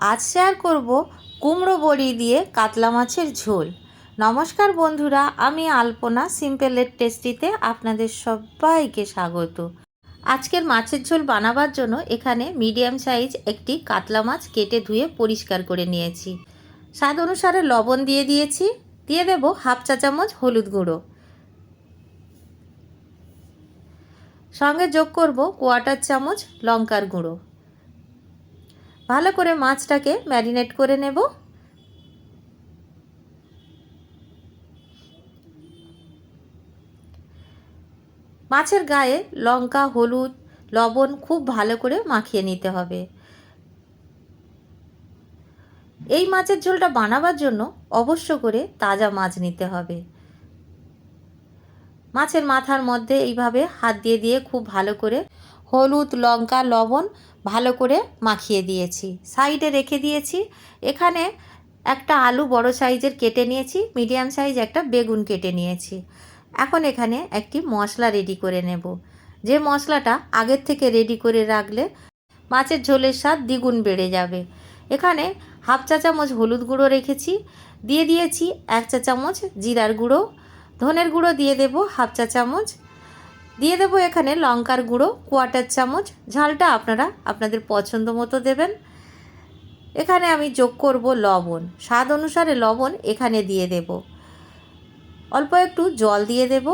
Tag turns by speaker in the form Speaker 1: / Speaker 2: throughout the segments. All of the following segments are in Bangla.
Speaker 1: আজ শেয়ার করব কুমড়ো বড়ি দিয়ে কাতলা মাছের ঝোল। নমস্কার বন্ধুরা, আমি আলপনা সিম্পল এন্ড টেস্টিতে আপনাদের সবাইকে স্বাগত। আজকের মাছের ঝোল বানাবার জন্য এখানে মিডিয়াম সাইজ একটি কাতলা মাছ কেটে ধুয়ে পরিষ্কার করে নিয়েছি। স্বাদ অনুসারে লবণ দিয়ে দিয়েছি, দিয়ে দেব হাফ চা চামচ হলুদ গুঁড়ো, সঙ্গে যোগ করব কোয়ার্টার চামচ লঙ্কার গুঁড়ো। ভালো করে মাছটাকে ম্যারিনেট করে নেব। মাছের গায়ে লঙ্কা, হলুদ, লবণ খুব ভালো করে মাখিয়ে নিতে হবে। এই মাছের ঝোলটা বানাবার জন্য অবশ্য করে তাজা মাছ নিতে হবে। মাছের মাথার মধ্যে এইভাবে হাত দিয়ে দিয়ে খুব ভালো করে হলুদ, লঙ্কা, লবণ ভালো করে মাখিয়ে দিয়েছি, সাইডে রেখে দিয়েছি। এখানে একটা আলু বড় সাইজের কেটে নিয়েছি, মিডিয়াম সাইজ একটা বেগুন কেটে নিয়েছি। এখন এখানে একটি মশলা রেডি করে নেব। যে মশলাটা আগের থেকে রেডি করে রাখলে মাছের ঝোলের স্বাদ দ্বিগুণ বেড়ে যাবে। এখানে হাফ চা চামচ হলুদ গুঁড়ো রেখেছি, দিয়ে দিয়েছি 1 চা চামচ জিরার গুঁড়ো, ধনের গুঁড়ো দিয়ে দেব হাফ চা চামচ, দিয়ে দেব এখানে লঙ্কার গুঁড়ো কোয়ার্টার চামচ। ঝালটা আপনারা আপনাদের পছন্দ মতো দেবেন। এখানে আমি যোগ করব লবণ, স্বাদ অনুসারে লবণ এখানে দিয়ে দেব। অল্প একটু জল দিয়ে দেব।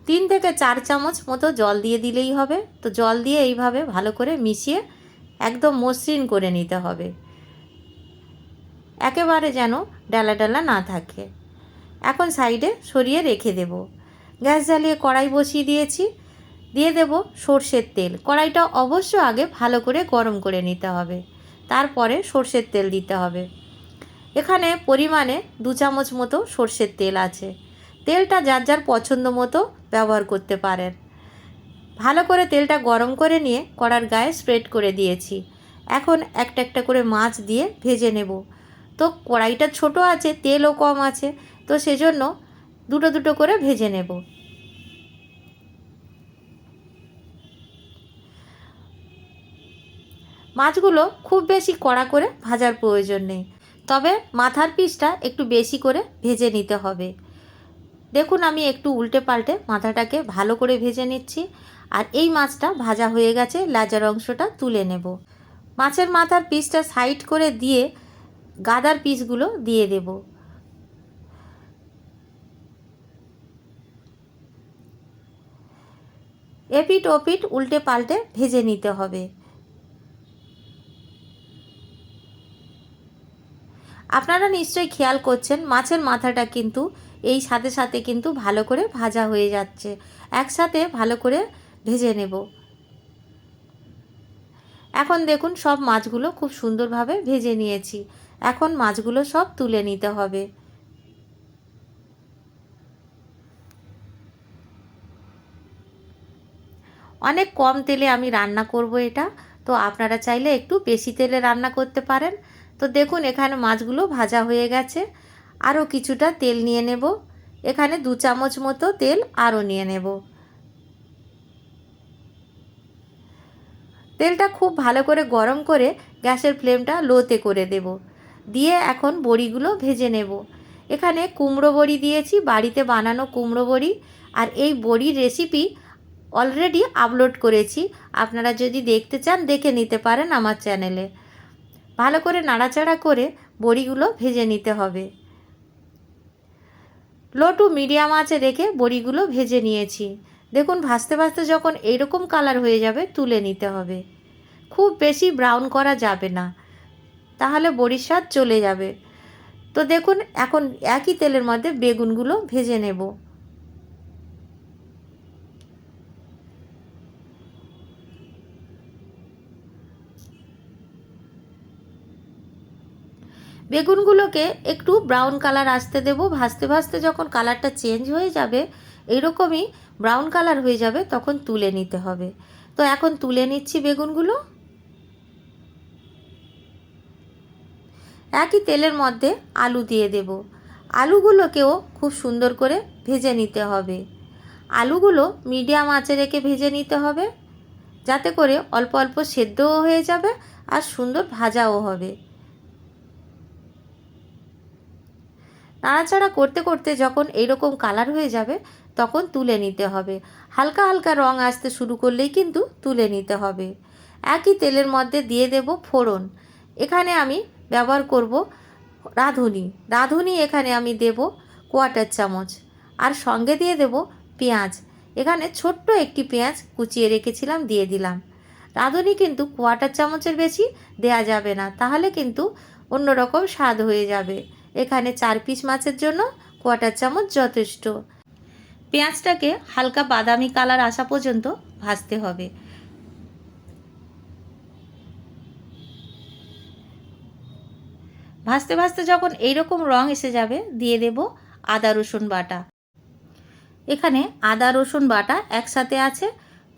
Speaker 1: তিন থেকে 4 চামচ মতো জল দিয়ে দিলেই হবে। তো জল দিয়ে এইভাবে ভালো করে মিশিয়ে একদম মসৃণ করে নিতে হবে, একেবারে যেন ডালা ডালা না থাকে। এখন সাইডে সরিয়ে রেখে দেব। গ্যাস জ্বালিয়ে কড়াই বসিয়ে দিয়েছি, দিয়ে দেব সর্ষের তেল। কড়াইটা অবশ্য আগে ভালো করে গরম করে নিতে হবে, তারপরে সর্ষের তেল দিতে হবে। এখানে পরিমাণে 2 চামচ মতো সর্ষের তেল আছে। তেলটা যার যার পছন্দ মতো ব্যবহার করতে পারেন। ভালো করে তেলটা গরম করে নিয়ে কড়ার গায়ে স্প্রেড করে দিয়েছি। এখন একটা একটা করে মাছ দিয়ে ভেজে নেব। তো কড়াইটা ছোট আছে, তেলও কম আছে, তো সেজন্য দুটো দুটো করে ভেজে নেব। মাছগুলো খুব বেশি কড়া করে ভাজার প্রয়োজন নেই, তবে মাথার পিসটা একটু বেশি করে ভেজে নিতে হবে। দেখুন আমি একটু উল্টে পাল্টে মাথাটাকে ভালো করে ভেজে নিচ্ছি। আর এই মাছটা ভাজা হয়ে গেছে, লেজার অংশটা তুলে নেব। মাছের মাথার পিসটা সাইড করে দিয়ে গাদার পিসগুলো দিয়ে দেব। এপিট ওপিট উল্টে পাল্টে ভেজে নিতে হবে। আপনারা নিশ্চয়ই খেয়াল করছেন মাছের মাথাটা কিন্তু এই সাথে সাথে কিন্তু ভালো করে ভাজা হয়ে যাচ্ছে। একসাথে ভালো করে ভেজে নেব। এখন দেখুন সব মাছগুলো খুব সুন্দরভাবে ভেজে নিয়েছি। এখন মাছগুলো সব তুলে নিতে হবে। অনেক কম তেলে আমি রান্না করব এটা, তো আপনারা চাইলে একটু বেশি তেলে রান্না করতে পারেন। তো দেখুন এখানে মাছগুলো ভাজা হয়ে গেছে। আরও কিছুটা তেল নিয়ে নেব। এখানে 2 চামচ মতো তেল আরও নিয়ে নেব। তেলটা খুব ভালো করে গরম করে গ্যাসের ফ্লেমটা লোতে করে দেব। দিয়ে এখন বড়িগুলো ভেজে নেব। এখানে কুমড়ো বড়ি দিয়েছি, বাড়িতে বানানো কুমড়ো বড়ি। আর এই বড়ির রেসিপি অলরেডি আপলোড করেছি, আপনারা যদি দেখতে চান দেখে নিতে পারেন আমার চ্যানেলে। ভালো করে নাড়াচাড়া করে বড়িগুলো ভেজে নিতে হবে। লো টু মিডিয়াম আঁচে রেখে বড়িগুলো ভেজে নিয়েছি। দেখুন ভাজতে ভাজতে যখন এইরকম কালার হয়ে যাবে তুলে নিতে হবে। খুব বেশি ব্রাউন করা যাবে না, তাহলে বড়ির স্বাদ চলে যাবে। তো দেখুন এখন একই তেলের মধ্যে বেগুনগুলো ভেজে নেব। বেগুনগুলোকে একটু ব্রাউন কালার আসতে দেব। ভাজতে ভাজতে যখন কালারটা চেঞ্জ হয়ে যাবে, এইরকমই ব্রাউন কালার হয়ে যাবে, তখন তুলে নিতে হবে। তো এখন তুলে নিচ্ছি বেগুনগুলো। একই তেলের মধ্যে আলু দিয়ে দেব। আলুগুলোকেও খুব সুন্দর করে ভেজে নিতে হবে। আলুগুলো মিডিয়াম আঁচে রেখে ভেজে নিতে হবে। যাতে করে অল্প অল্প সেদ্ধও হয়ে যাবে আর সুন্দর ভাজাও হবে। নাড়াচাড়া করতে করতে যখন এইরকম কালার হয়ে যাবে তখন তুলে নিতে হবে। হালকা হালকা রং আসতে শুরু করলেই কিন্তু তুলে নিতে হবে। একই তেলের মধ্যে দিয়ে দেব ফোড়ন। এখানে আমি ব্যবহার করব রাঁধুনি এখানে আমি দেব 1/4 চামচ, আর সঙ্গে দিয়ে দেব পেঁয়াজ। এখানে ছোট্ট একটি পেঁয়াজ কুচিয়ে রেখেছিলাম, দিয়ে দিলাম। রাঁধুনি কিন্তু 1/4 চামচের বেশি দেয়া যাবে না, তাহলে কিন্তু অন্যরকম স্বাদ হয়ে যাবে। এখানে 4 পিস মাছের জন্য 1/4 চামচ যথেষ্ট। পেঁয়াজটাকে হালকা বাদামি কালার আসা পর্যন্ত ভাজতে হবে। ভাজতে ভাজতে যখন এইরকম রং এসে যাবে দিয়ে দেব আদা রসুন বাটা। এখানে আদা রসুন বাটা একসাথে আছে,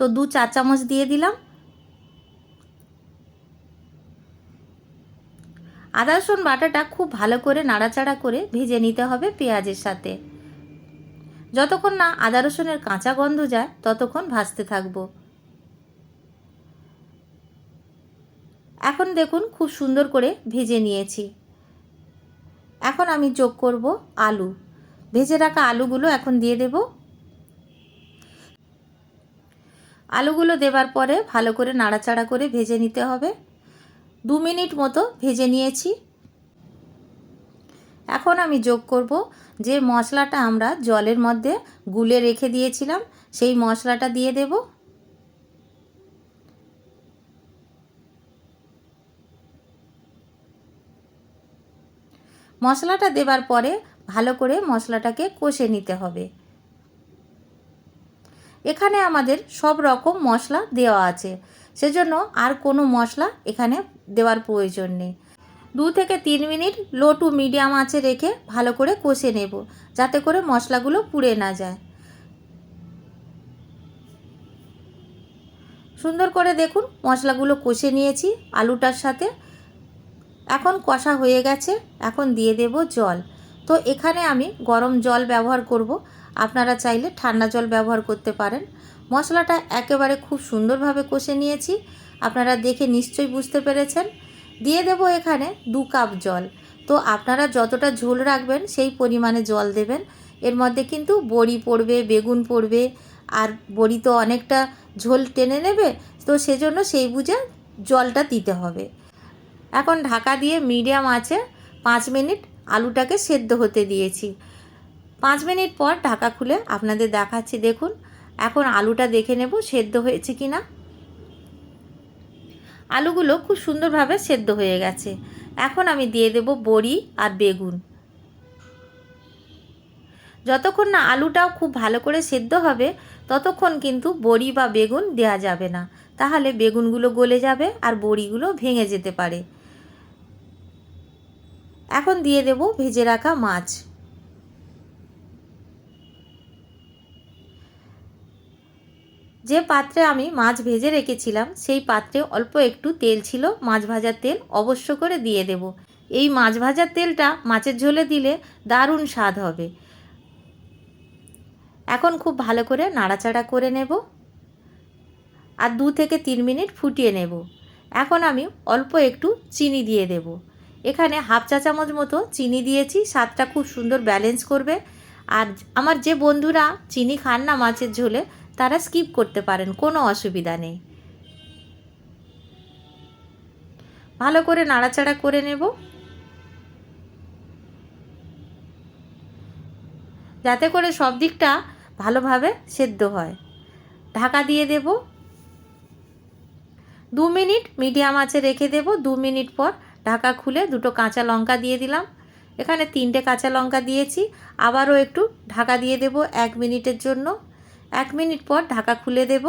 Speaker 1: তো 2-4 চামচ দিয়ে দিলাম। আদা রসুন বাটাটা খুব ভালো করে নাড়াচাড়া করে ভেজে নিতে হবে পেঁয়াজের সাথে। যতক্ষণ না আদা রসুনের কাঁচা গন্ধ যায় ততক্ষণ ভাজতে থাকবো। এখন দেখুন খুব সুন্দর করে ভেজে নিয়েছি। এখন আমি যোগ করব আলু। ভেজে রাখা আলুগুলো এখন দিয়ে দেব। আলুগুলো দেবার পরে ভালো করে নাড়াচাড়া করে ভেজে নিতে হবে। 2 মিনিট মতো ভেজে নিয়েছি। এখন আমি যোগ করব যে মশলাটা আমরা জলের মধ্যে গুলে রেখে দিয়েছিলাম, সেই মশলাটা দিয়ে দেব। মশলাটা দেবার পরে ভালো করে মশলাটাকে কষে নিতে হবে। এখানে আমাদের সব রকম মশলা দেওয়া আছে, সেজন্য আর কোনো মশলা এখানে দেওয়ার প্রয়োজন নেই। 2 থেকে 3 মিনিট লো টু মিডিয়াম আঁচে রেখে ভালো করে কষে নেব, যাতে করে মশলাগুলো পুড়ে না যায়। সুন্দর করে দেখুন মশলাগুলো কষে নিয়েছি আলুটার সাথে। এখন কষা হয়ে গেছে, এখন দিয়ে দেব জল। তো এখানে আমি গরম জল ব্যবহার করব, আপনারা চাইলে ঠান্ডা জল ব্যবহার করতে পারেন। মশলাটা একেবারে খুব সুন্দরভাবে কষে নিয়েছি, আপনারা দেখে নিশ্চয়ই বুঝতে পেরেছেন। দিয়ে দেব এখানে 2 কাপ জল। তো আপনারা যতটা ঝোল রাখবেন সেই পরিমাণে জল দেবেন। এর মধ্যে কিন্তু বড়ি পড়বে, বেগুন পড়বে, আর বড়ি তো অনেকটা ঝোল টেনে নেবে, তো সেজন্য সেই বুঝে জলটা দিতে হবে। এখন ঢাকা দিয়ে মিডিয়াম আঁচে 5 মিনিট আলুটাকে সেদ্ধ হতে দিয়েছি। 5 মিনিট পর ঢাকা খুলে আপনাদের দেখাচ্ছি। দেখুন এখন আলুটা দেখে নেব সেদ্ধ হয়েছে কি না। আলুগুলো খুব সুন্দরভাবে সেদ্ধ হয়ে গেছে। এখন আমি দিয়ে দেব বড়ি আর বেগুন। যতক্ষণ না আলুটাও খুব ভালো করে সেদ্ধ হবে ততক্ষণ কিন্তু বড়ি বা বেগুন দেওয়া যাবে না, তাহলে বেগুনগুলো গলে যাবে আর বড়িগুলো ভেঙে যেতে পারে। এখন দিয়ে দেব ভেজে রাখা মাছ। যে পাত্রে আমি মাছ ভেজে রেখেছিলাম সেই পাত্রে অল্প একটু তেল ছিল, মাছ ভাজার তেল অবশ্য করে দিয়ে দেব। এই মাছ ভাজার তেলটা মাছের ঝোলে দিলে দারুণ স্বাদ হবে। এখন খুব ভালো করে নাড়াচাড়া করে নেব আর 2 থেকে 3 মিনিট ফুটিয়ে নেব। এখন আমি অল্প একটু চিনি দিয়ে দেব। এখানে 1/2 চা চামচ মতো চিনি দিয়েছি, স্বাদটা খুব সুন্দর ব্যালেন্স করবে। আর আমার যে বন্ধুরা চিনি খান না মাছের ঝোলে তারা স্কিপ করতে পারেন, কোনো অসুবিধা নেই। ভালো করে নাড়াচাড়া করে নেব যাতে করে সব দিকটা ভালোভাবে সেদ্ধ হয়। ঢাকা দিয়ে দেব। 2 মিনিট মিডিয়াম আঁচে রেখে দেব। 2 মিনিট পর ঢাকা খুলে 2টো কাঁচা লঙ্কা দিয়ে দিলাম। এখানে 3টে কাঁচা লঙ্কা দিয়েছি। আবারও একটু ঢাকা দিয়ে দেব 1 মিনিটের জন্য। 1 মিনিট পর ঢাকা খুলে দেব।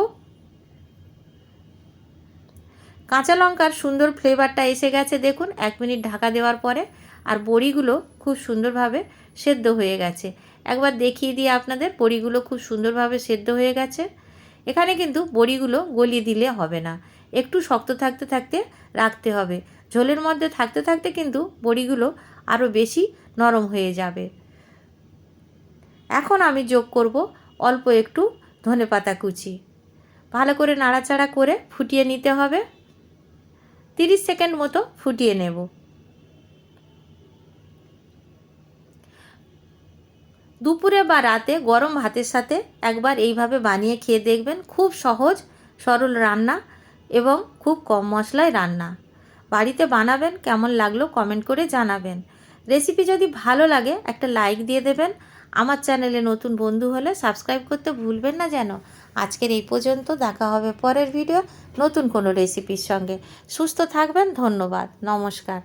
Speaker 1: কাঁচা লঙ্কার সুন্দর ফ্লেভারটা এসে গেছে দেখুন 1 মিনিট ঢাকা দেওয়ার পরে। আর বড়িগুলো খুব সুন্দরভাবে সেদ্ধ হয়ে গেছে। একবার দেখিয়ে দিয়ে আপনাদের, বড়িগুলো খুব সুন্দরভাবে সেদ্ধ হয়ে গেছে। এখানে কিন্তু বড়িগুলো গলিয়ে দিলে হবে না, একটু শক্ত থাকতে থাকতে রাখতে হবে। ঝোলের মধ্যে থাকতে থাকতে কিন্তু বড়িগুলো আরও বেশি নরম হয়ে যাবে। এখন আমি যোগ করব অল্প একটু ধনেপাতা কুচি। ভালো করে নাড়াচাড়া করে ফুটিয়ে নিতে হবে। 30 সেকেন্ড মতো ফুটিয়ে নেব। দুপুরে বা রাতে গরম ভাতের সাথে একবার এইভাবে বানিয়ে খেয়ে দেখবেন। খুব সহজ সরল রান্না এবং খুব কম মশলায় রান্না। বাড়িতে বানাবেন, কেমন লাগলো কমেন্ট করে জানাবেন। রেসিপি যদি ভালো লাগে একটা লাইক দিয়ে দেবেন। আমার চ্যানেলে নতুন বন্ধু হলে সাবস্ক্রাইব করতে ভুলবেন না যেন। আজকের এই পর্যন্ত, দেখা হবে পরের ভিডিও নতুন কোনো রেসিপির সঙ্গে। সুস্থ থাকবেন, ধন্যবাদ, নমস্কার।